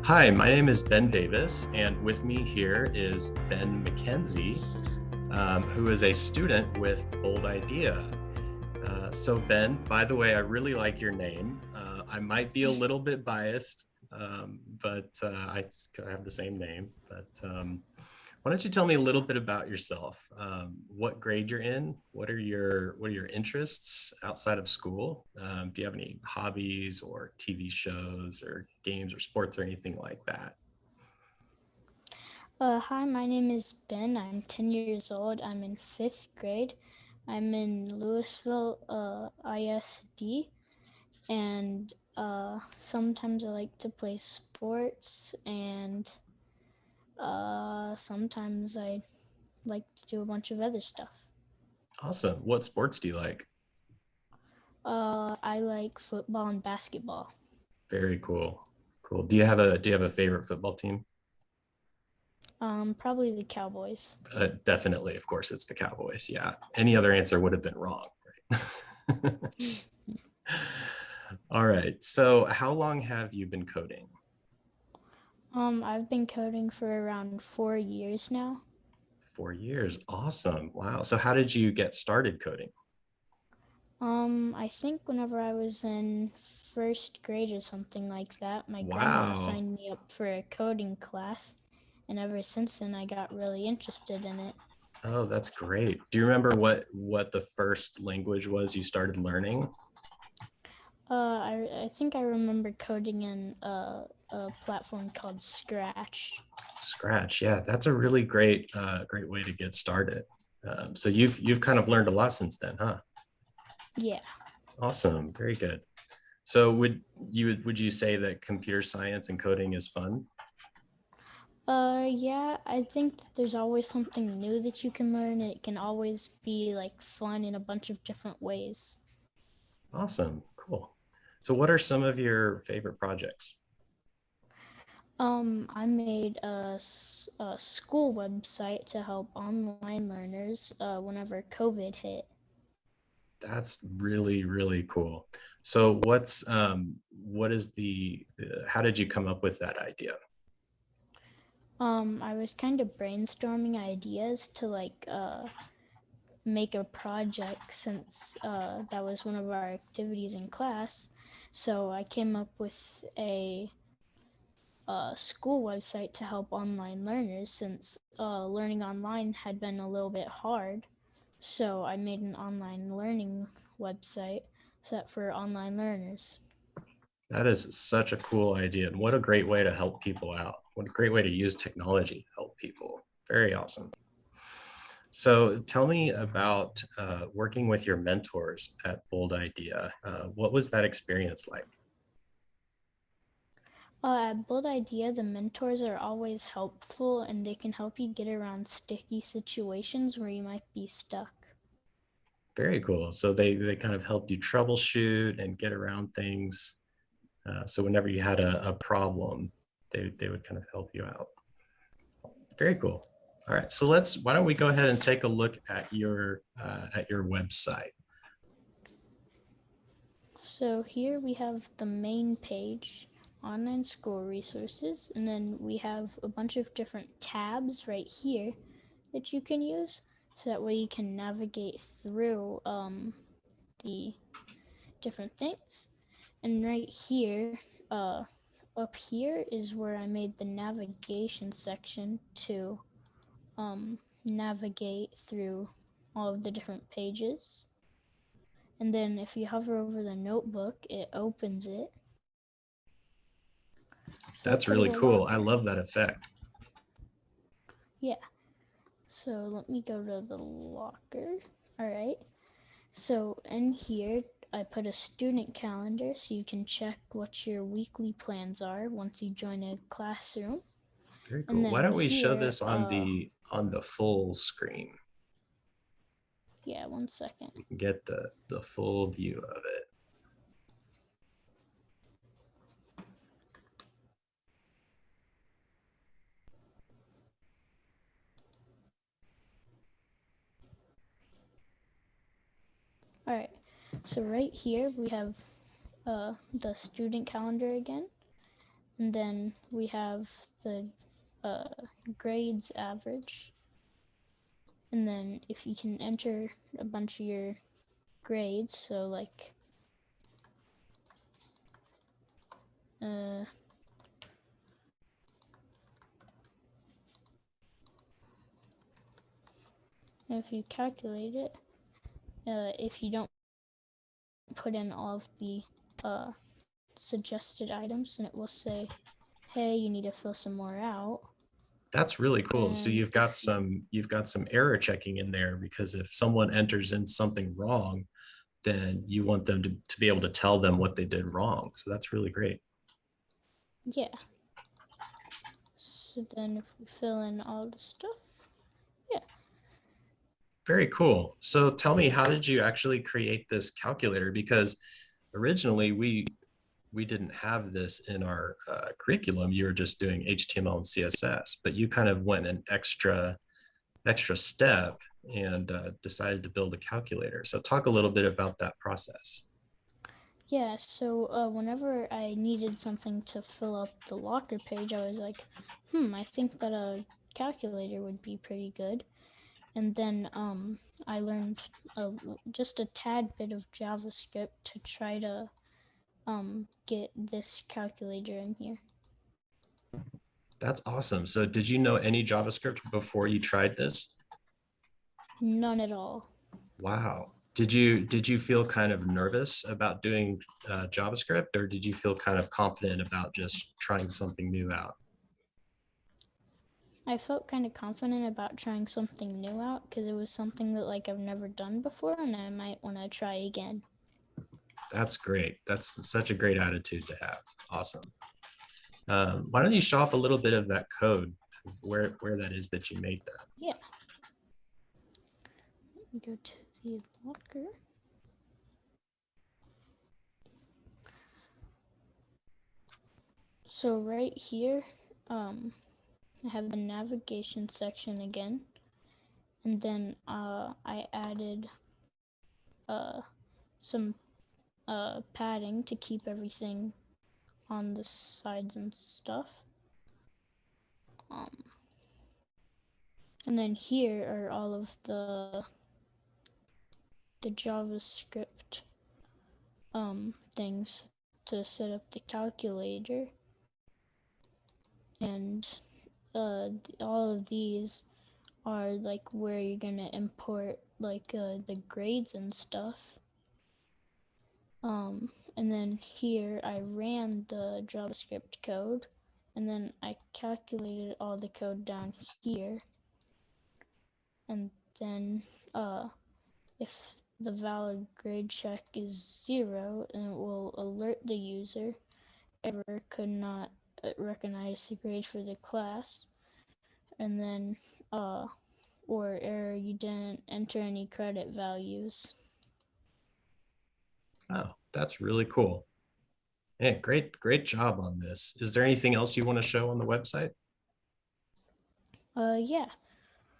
Hi, my name is Ben Davis, and with me here is Ben McKenzie, who is a student with Bold Idea. So, Ben, by the way, I really like your name. I might be a little bit biased, but I have the same name. But why don't you tell me a little bit about yourself? What grade you're in? What are your interests outside of school? Do you have any hobbies or TV shows or games or sports or anything like that? Hi, my name is Ben. I'm 10 years old. I'm in fifth grade. I'm in Louisville ISD, and sometimes I like to play sports, and sometimes I like to do a bunch of other stuff. Awesome. What sports do you like? I like football and basketball. Very cool. Cool. Do you have a favorite football team? Probably the Cowboys. Definitely, of course, it's the Cowboys. Yeah. Any other answer would have been wrong, right? All right. So, how long have you been coding? I've been coding for around 4 years now. 4 years. Awesome. Wow. So, how did you get started coding? I think whenever I was in first grade or something like that, my grandma Wow. signed me up for a coding class, and ever since then I got really interested in it. Oh, that's great. Do you remember what the first language was you started learning? I think I remember coding in a platform called Scratch. Scratch. Yeah, that's a really great way to get started. So you've kind of learned a lot since then, huh? Yeah. Awesome. Very good. So would you say that computer science and coding is fun? Yeah, I think that there's always something new that you can learn, and it can always be like fun in a bunch of different ways. Awesome. Cool. So what are some of your favorite projects? I made a school website to help online learners whenever COVID hit. That's really, really cool. So what is how did you come up with that idea? I was kind of brainstorming ideas to make a project since that was one of our activities in class. So I came up with a school website to help online learners since learning online had been a little bit hard. So I made an online learning website set for online learners. That is such a cool idea. And what a great way to help people out. What a great way to use technology to help people. Very awesome. So tell me about working with your mentors at Bold Idea. What was that experience like? At Bold Idea, the mentors are always helpful and they can help you get around sticky situations where you might be stuck. Very cool. So they kind of helped you troubleshoot and get around things. So whenever you had a problem, they would kind of help you out. Very cool. All right. So why don't we go ahead and take a look at your website. So here we have the main page, online school resources, and then we have a bunch of different tabs right here that you can use. So that way you can navigate through the different things. And right here, up here is where I made the navigation section to navigate through all of the different pages. And then if you hover over the notebook, it opens it. So That's that's a really little cool. I locker. love that effect. Yeah. So let me go to the locker. All right. So in here, I put a student calendar so you can check what your weekly plans are once you join a classroom. Very And cool. Why then don't we show here, this on the full screen? yeah, 1 second. You can get the full view of it. All right. So right here we have the student calendar again. And then we have the grades average. And then if you can enter a bunch of your grades, so like if you calculate it, if you don't put in all of the suggested items, and it will say, hey, you need to fill some more out. That's really cool. So And if you, you've got some error checking in there, because if someone enters in something wrong, then you want them to be able to tell them what they did wrong. So that's really great. yeah. So then if we fill in all the stuff, yeah. Very cool. So tell me, how did you actually create this calculator? Because originally we didn't have this in our curriculum. You were just doing HTML and CSS, but you kind of went an extra step and decided to build a calculator. So talk a little bit about that process. Yeah, so whenever I needed something to fill up the locker page, I was like, I think that a calculator would be pretty good. And then I learned just a tad bit of JavaScript to try to get this calculator in here. That's awesome. So did you know any JavaScript before you tried this? None at all. Wow. Did you feel kind of nervous about doing JavaScript, or did you feel kind of confident about just trying something new out? I felt kind of confident about trying something new out because it was something that like I've never done before and I might want to try again. That's great. That's such a great attitude to have. Awesome. Why don't you show off a little bit of that code, where that is that you made that? Yeah. We go to the locker. So right here, I have the navigation section again, and then I added some padding to keep everything on the sides and stuff. And then here are all of the JavaScript things to set up the calculator, and all of these are like where you're gonna import like the grades and stuff. And then here I ran the JavaScript code, and then I calculated all the code down here, and then if the valid grade check is 0, then it will alert the user ever could not recognize the grade for the class, and then or error, you didn't enter any credit values. Oh, that's really cool. Yeah, great job on this. Is there anything else you want to show on the website? Yeah.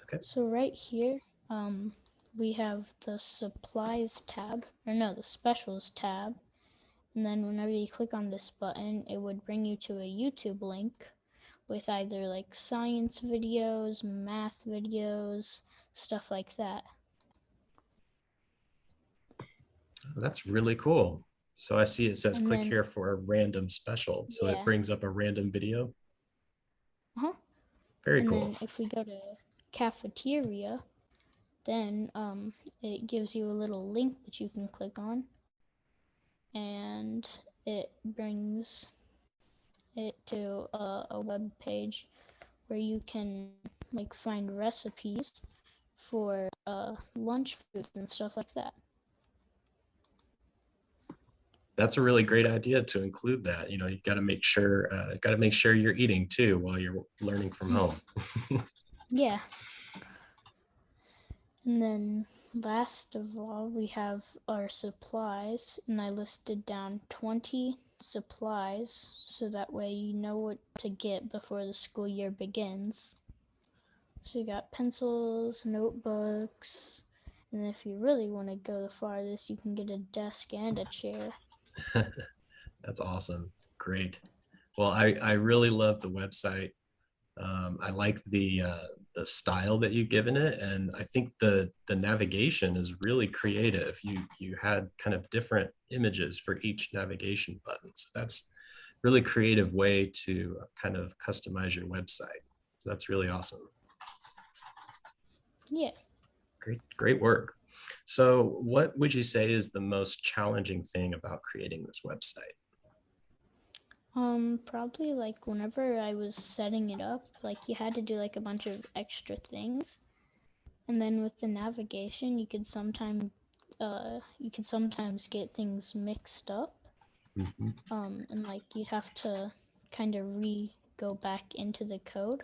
Okay. So right here, we have the supplies tab, or no, the specials tab. And then whenever you click on this button, it would bring you to a YouTube link with either like science videos, math videos, stuff like that. That's really cool. So I see it says And click then, here for a random special. So it yeah, brings up a random video. uh-huh. Very And cool. then if we go to cafeteria, then it gives you a little link that you can click on, and it brings it to a web page where you can like find recipes for lunch foods and stuff like that. That's a really great idea to include that. You know, you got to make sure you're eating too while you're learning from home. Yeah. And then last of all, we have our supplies, and I listed down 20 supplies so that way you know what to get before the school year begins. So you got pencils, notebooks, and if you really want to go the farthest, you can get a desk and a chair. That's awesome. Great. Well, I really love the website. I like the style that you've given it, and I think the navigation is really creative. You had kind of different images for each navigation button. So that's really creative way to kind of customize your website. So that's really awesome. Yeah. Great work. So what would you say is the most challenging thing about creating this website? Probably like whenever I was setting it up, like you had to do like a bunch of extra things. And then with the navigation, you could sometimes get things mixed up. Mhm. And like you'd have to kind of go back into the code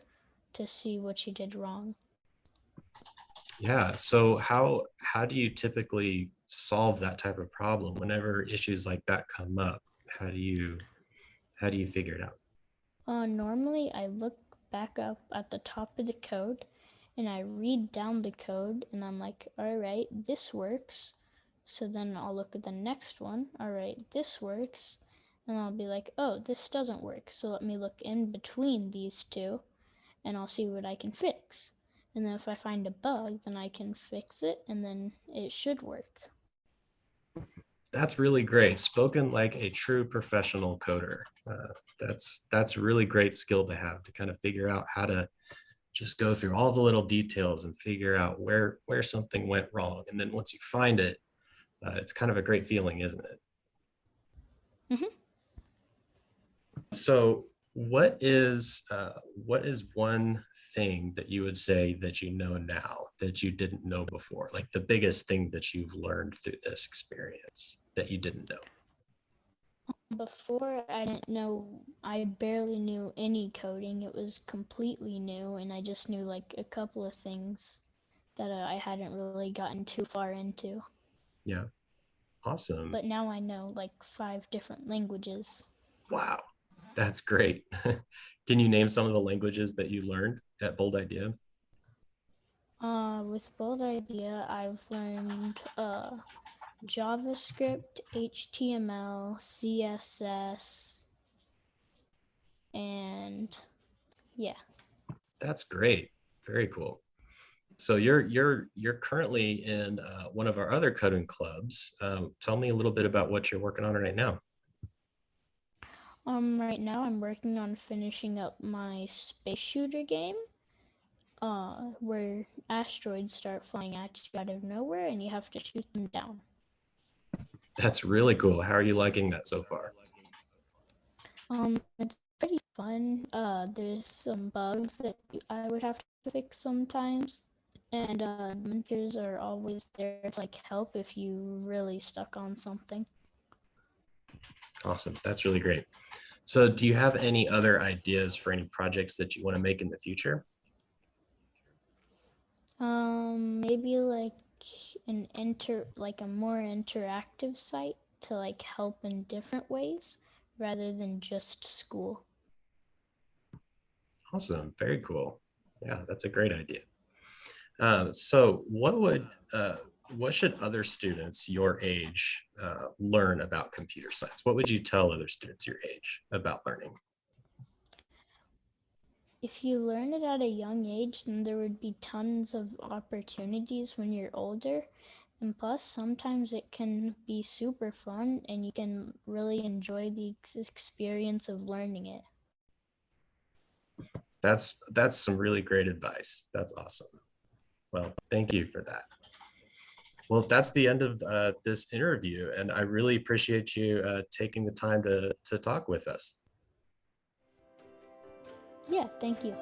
to see what you did wrong. Yeah. So how do you typically solve that type of problem whenever issues like that come up? How do you figure it out? Normally I look back up at the top of the code and I read down the code and I'm like, all right, this works. So then I'll look at the next one. All right, this works. And I'll be like, oh, this doesn't work. So let me look in between these two and I'll see what I can fix. And then if I find a bug, then I can fix it and then it should work. That's really great. Spoken like a true professional coder. That's a really great skill to have, to kind of figure out how to just go through all the little details and figure out where something went wrong. And then once you find it, it's kind of a great feeling, isn't it? Hmm. So what is one thing that you would say that you know now that you didn't know before? Like the biggest thing that you've learned through this experience that you didn't know? Before, I didn't know, I barely knew any coding. It was completely new, and I just knew like a couple of things that I hadn't really gotten too far into. Yeah, awesome. But now I know like 5 different languages. Wow, that's great. Can you name some of the languages that you learned at Bold Idea? With Bold Idea, I've learned JavaScript, HTML, CSS, and yeah. That's great. Very cool. So you're currently in one of our other coding clubs. Tell me a little bit about what you're working on right now. Right now I'm working on finishing up my space shooter game, where asteroids start flying at you out of nowhere and you have to shoot them down. That's really cool. How are you liking that so far? It's pretty fun. There's some bugs that I would have to fix sometimes, and mentors are always there to like help if you really stuck on something. Awesome. That's really great. So do you have any other ideas for any projects that you want to make in the future? Maybe like like a more interactive site to like help in different ways rather than just school. Awesome. Very cool. Yeah, that's a great idea. So what should other students your age learn about computer science? What would you tell other students your age about learning? If you learn it at a young age, then there would be tons of opportunities when you're older. And plus, sometimes it can be super fun and you can really enjoy the experience of learning it. That's some really great advice. That's awesome. Well, thank you for that. Well, that's the end of this interview, and I really appreciate you taking the time to talk with us. Yeah, thank you.